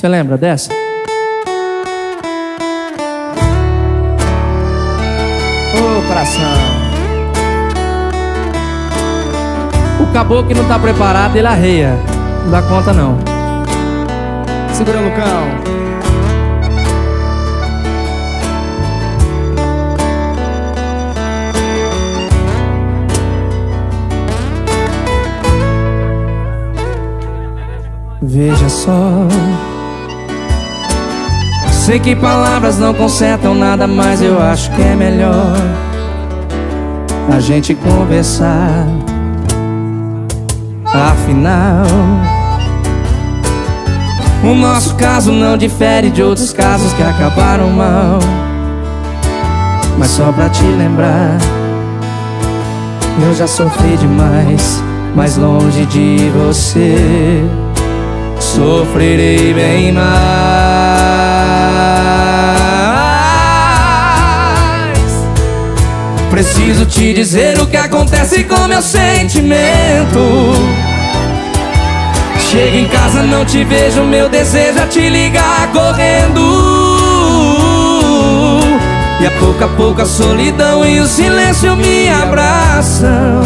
Você lembra dessa? Ô, coração. O caboclo que não tá preparado, ele arreia. Não dá conta, não. Segura, Lucão. Veja só, sei que palavras não consertam nada, mas eu acho que é melhor a gente conversar. Afinal, o nosso caso não difere de outros casos que acabaram mal. Mas só pra te lembrar, eu já sofri demais, mas longe de você sofrerei bem mais. Preciso te dizer o que acontece com meu sentimento. Chego em casa, não te vejo, meu desejo é te ligar correndo. E a pouco a solidão e o silêncio me abraçam.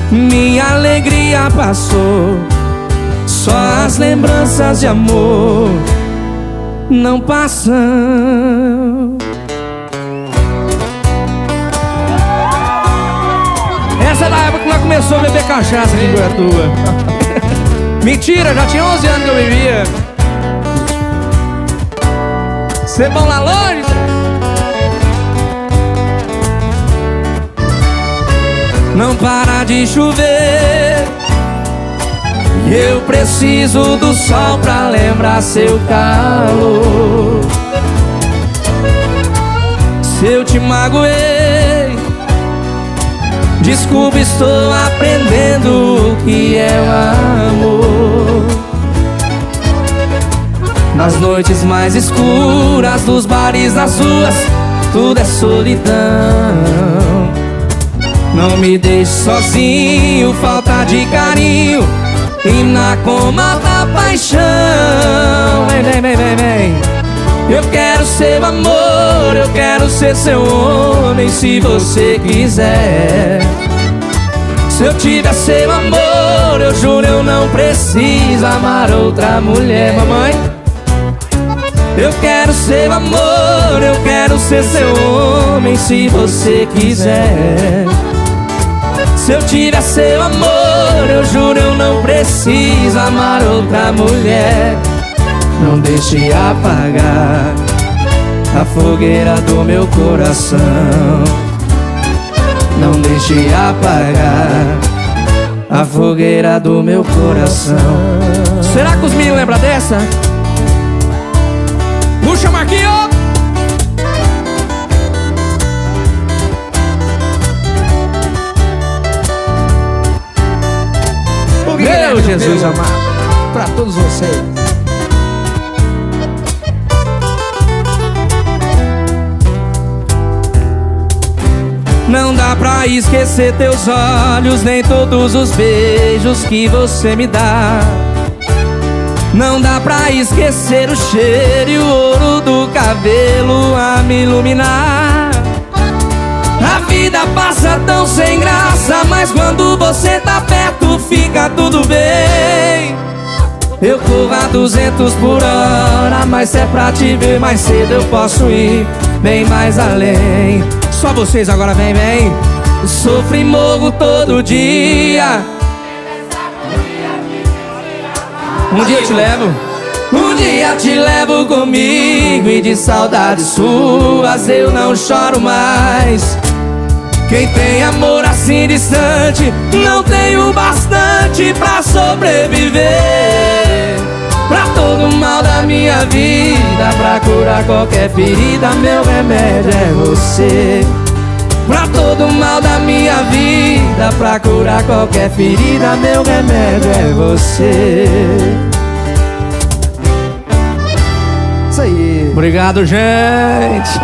Minha alegria passou, só as lembranças de amor não passam. Essa é da época que nós começamos a beber cachaça aqui em Goiatuba. Mentira, já tinha 11 anos que eu bebia. Cê bom lá longe? Não para de chover, eu preciso do sol pra lembrar seu calor. Se eu te magoei, desculpa, estou aprendendo o que é o amor. Nas noites mais escuras dos bares, nas ruas, tudo é solidão. Não me deixe sozinho, falta de carinho e na coma da paixão. Vem. Eu quero seu amor, eu quero ser seu homem, se você quiser. Se eu tiver seu amor, eu juro eu não preciso amar outra mulher. Mamãe, eu quero seu amor, eu quero ser seu homem, se você quiser. Se eu tiver seu amor, eu juro eu não preciso amar outra mulher. Não deixe apagar a fogueira do meu coração. Não deixe apagar a fogueira do meu coração. Será que os meninos lembram dessa? Puxa, Marquinhos! Meu Jesus amado, pra todos vocês. Não dá pra esquecer teus olhos, nem todos os beijos que você me dá. Não dá pra esquecer o cheiro e o ouro do cabelo a me iluminar. A vida passa tão sem graça, mas quando você tá perto fica tudo bem. Eu corro a 200 por hora, mas se é pra te ver mais cedo eu posso ir bem mais além. Só vocês agora, vem. Sofro e morro todo dia. Um dia eu te levo. Um dia te levo comigo e de saudades suas eu não choro mais. Quem tem amor assim distante não tem o bastante pra sobreviver. Pra todo mal da minha vida, pra curar qualquer ferida, meu remédio é você. Pra todo mal da minha vida, pra curar qualquer ferida, meu remédio é você. Isso aí. Obrigado, gente.